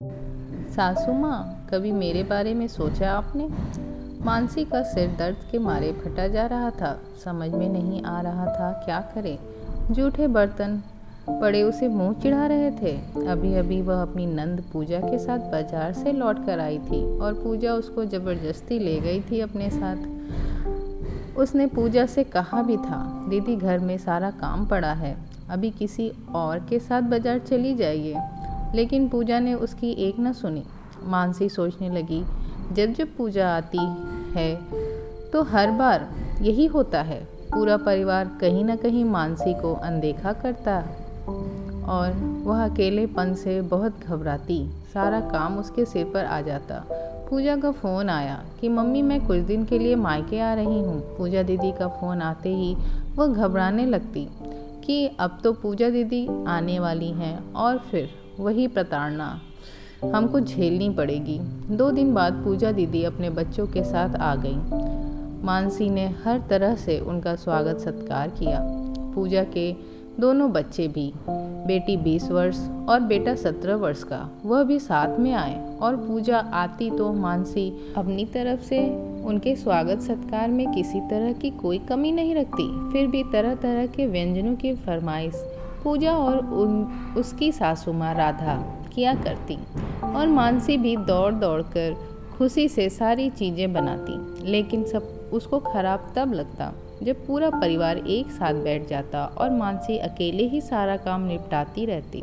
सासू माँ, कभी मेरे बारे में सोचा आपने? मानसी का सिर दर्द के मारे फटा जा रहा था। समझ में नहीं आ रहा था क्या करे। जूठे बर्तन पड़े उसे मुंह चिढ़ा रहे थे। अभी अभी वह अपनी नंद पूजा के साथ बाजार से लौट कर आई थी और पूजा उसको जबरदस्ती ले गई थी अपने साथ। उसने पूजा से कहा भी था, दीदी घर में सारा काम पड़ा है, अभी किसी और के साथ बाजार चली जाइए। लेकिन पूजा ने उसकी एक न सुनी। मानसी सोचने लगी, जब जब पूजा आती है तो हर बार यही होता है। पूरा परिवार कहीं न कहीं मानसी को अनदेखा करता और वह अकेलेपन से बहुत घबराती। सारा काम उसके सिर पर आ जाता। पूजा का फ़ोन आया कि मम्मी मैं कुछ दिन के लिए मायके आ रही हूँ। पूजा दीदी का फ़ोन आते ही वह घबराने लगती कि अब तो पूजा दीदी आने वाली हैं और फिर वही प्रताड़ना हमको झेलनी पड़ेगी। 2 दिन बाद पूजा दीदी अपने बच्चों के साथ आ गई। मानसी ने हर तरह से उनका स्वागत सत्कार किया। पूजा के दोनों बच्चे भी, बेटी 20 वर्ष और बेटा 17 वर्ष का, वह भी साथ में आए और पूजा आती तो मानसी अपनी तरफ से उनके स्वागत सत्कार में किसी तरह की कोई कमी नहीं रखती। फिर भी तरह तरह के व्यंजनों की फरमाइश पूजा और उसकी सासू माँ राधा किया करती और मानसी भी दौड़ दौड़ कर खुशी से सारी चीज़ें बनाती। लेकिन सब उसको खराब तब लगता जब पूरा परिवार एक साथ बैठ जाता और मानसी अकेले ही सारा काम निपटाती रहती।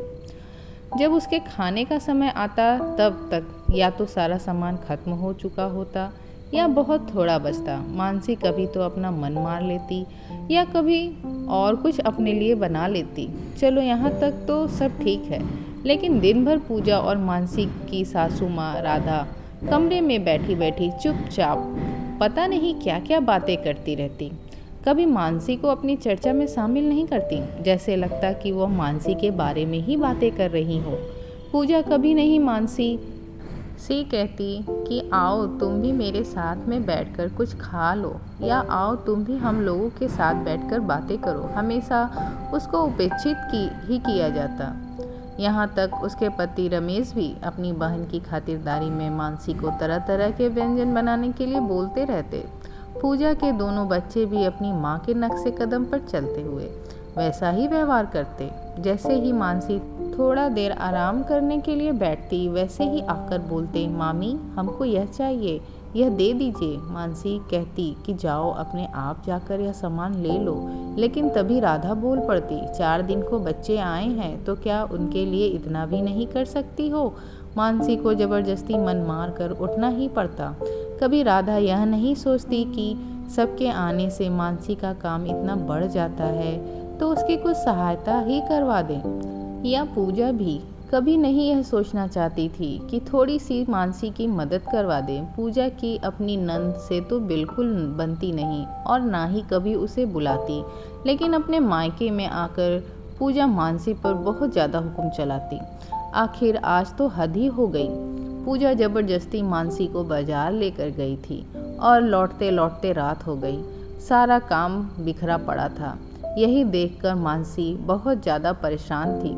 जब उसके खाने का समय आता तब तक या तो सारा सामान खत्म हो चुका होता या बहुत थोड़ा बचता। मानसी कभी तो अपना मन मार लेती या कभी और कुछ अपने लिए बना लेती। चलो यहाँ तक तो सब ठीक है, लेकिन दिन भर पूजा और मानसी की सासू माँ राधा कमरे में बैठी बैठी चुपचाप पता नहीं क्या क्या बातें करती रहती। कभी मानसी को अपनी चर्चा में शामिल नहीं करती, जैसे लगता कि वह मानसी के बारे में ही बातें कर रही हो। पूजा कभी नहीं मानसी से कहती कि आओ तुम भी मेरे साथ में बैठकर कुछ खा लो, या आओ तुम भी हम लोगों के साथ बैठकर बातें करो। हमेशा उसको उपेक्षित ही किया जाता। यहाँ तक उसके पति रमेश भी अपनी बहन की खातिरदारी में मानसी को तरह तरह के व्यंजन बनाने के लिए बोलते रहते। पूजा के दोनों बच्चे भी अपनी माँ के नक्शे कदम पर चलते हुए वैसा ही व्यवहार करते। जैसे ही मानसी थोड़ा देर आराम करने के लिए बैठती, वैसे ही आकर बोलते, मामी हमको यह चाहिए, यह दे दीजिए। मानसी कहती कि जाओ अपने आप जाकर यह सामान ले लो, लेकिन तभी राधा बोल पड़ती, 4 दिन को बच्चे आए हैं तो क्या उनके लिए इतना भी नहीं कर सकती हो। मानसी को जबरदस्ती मन मार कर उठना ही पड़ता। कभी राधा यह नहीं सोचती कि सबके आने से मानसी का काम इतना बढ़ जाता है तो उसकी कुछ सहायता ही करवा दें। या पूजा भी कभी नहीं यह सोचना चाहती थी कि थोड़ी सी मानसी की मदद करवा दें। पूजा की अपनी नंद से तो बिल्कुल बनती नहीं और ना ही कभी उसे बुलाती, लेकिन अपने मायके में आकर पूजा मानसी पर बहुत ज़्यादा हुक्म चलाती। आखिर आज तो हद ही हो गई। पूजा जबरदस्ती मानसी को बाजार लेकर गई थी और लौटते लौटते रात हो गई। सारा काम बिखरा पड़ा था। यही देखकर मानसी बहुत ज़्यादा परेशान थी।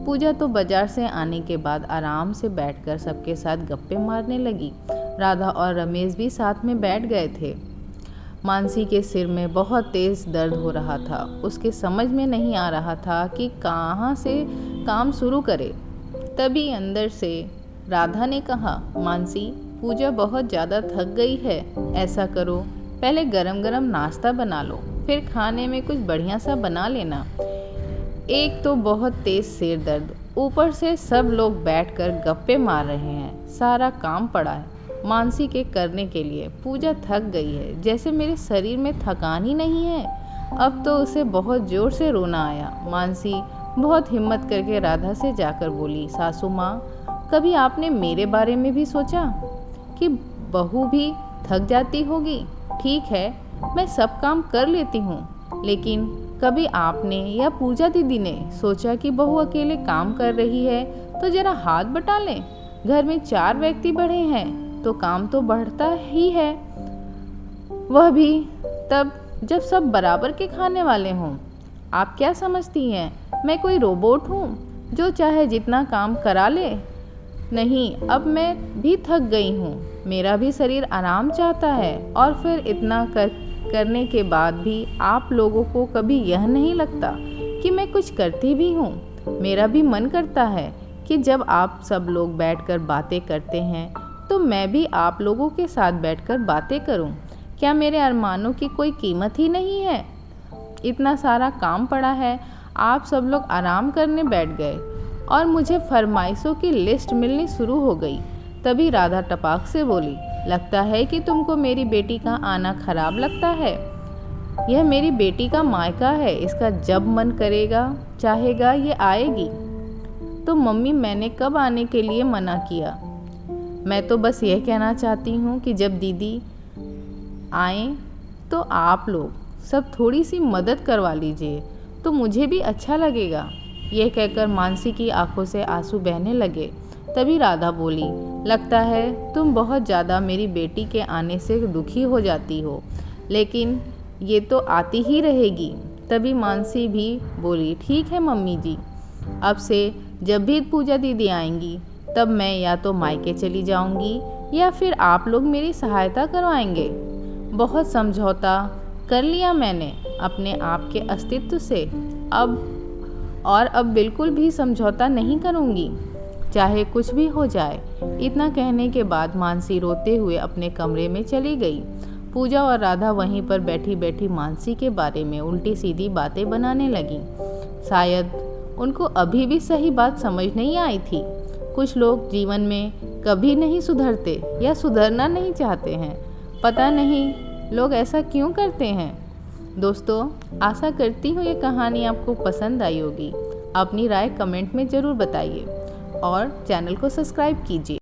पूजा तो बाजार से आने के बाद आराम से बैठकर सबके साथ गप्पे मारने लगी। राधा और रमेश भी साथ में बैठ गए थे। मानसी के सिर में बहुत तेज़ दर्द हो रहा था। उसके समझ में नहीं आ रहा था कि कहाँ से काम शुरू करे। तभी अंदर से राधा ने कहा, मानसी पूजा बहुत ज़्यादा थक गई है, ऐसा करो पहले गरम गरम नाश्ता बना लो, फिर खाने में कुछ बढ़िया सा बना लेना। एक तो बहुत तेज़ सिर दर्द, ऊपर से सब लोग बैठकर गप्पे मार रहे हैं। सारा काम पड़ा है मानसी के करने के लिए। पूजा थक गई है, जैसे मेरे शरीर में थकान ही नहीं है। अब तो उसे बहुत ज़ोर से रोना आया। मानसी बहुत हिम्मत करके राधा से जाकर बोली, सासू माँ कभी आपने मेरे बारे में भी सोचा कि बहू भी थक जाती होगी। ठीक है मैं सब काम कर लेती हूँ, लेकिन कभी आपने या पूजा दीदी ने सोचा कि बहू अकेले काम कर रही है तो जरा हाथ बटा लें। घर में 4 व्यक्ति बढ़े हैं तो काम तो बढ़ता ही है, वह भी तब जब सब बराबर के खाने वाले हों। आप क्या समझती हैं मैं कोई रोबोट हूँ जो चाहे जितना काम करा ले? नहीं, अब मैं भी थक गई हूँ, मेरा भी शरीर आराम चाहता है। और फिर इतना करने के बाद भी आप लोगों को कभी यह नहीं लगता कि मैं कुछ करती भी हूँ? मेरा भी मन करता है कि जब आप सब लोग बैठकर बातें करते हैं तो मैं भी आप लोगों के साथ बैठकर बातें करूं। क्या मेरे अरमानों की कोई कीमत ही नहीं है? इतना सारा काम पड़ा है, आप सब लोग आराम करने बैठ गए और मुझे फरमाइशों की लिस्ट मिलनी शुरू हो गई। तभी राधा टपाक से बोली, लगता है कि तुमको मेरी बेटी का आना खराब लगता है। यह मेरी बेटी का मायका है, इसका जब मन करेगा चाहेगा ये आएगी। तो मम्मी, मैंने कब आने के लिए मना किया? मैं तो बस यह कहना चाहती हूँ कि जब दीदी आए तो आप लोग सब थोड़ी सी मदद करवा लीजिए तो मुझे भी अच्छा लगेगा। यह कहकर मानसी की आंखों से आंसू बहने लगे। तभी राधा बोली, लगता है तुम बहुत ज़्यादा मेरी बेटी के आने से दुखी हो जाती हो, लेकिन ये तो आती ही रहेगी। तभी मानसी भी बोली, ठीक है मम्मी जी, अब से जब भी पूजा दीदी आएंगी तब मैं या तो मायके चली जाऊंगी या फिर आप लोग मेरी सहायता करवाएंगे। बहुत समझौता कर लिया मैंने अपने आप के अस्तित्व से, अब बिल्कुल भी समझौता नहीं करूंगी, चाहे कुछ भी हो जाए। इतना कहने के बाद मानसी रोते हुए अपने कमरे में चली गई। पूजा और राधा वहीं पर बैठी बैठी मानसी के बारे में उल्टी सीधी बातें बनाने लगी। शायद उनको अभी भी सही बात समझ नहीं आई थी। कुछ लोग जीवन में कभी नहीं सुधरते या सुधरना नहीं चाहते हैं। पता नहीं लोग ऐसा क्यों करते हैं। दोस्तों, आशा करती हूँ ये कहानी आपको पसंद आई होगी। अपनी राय कमेंट में ज़रूर बताइए और चैनल को सब्सक्राइब कीजिए।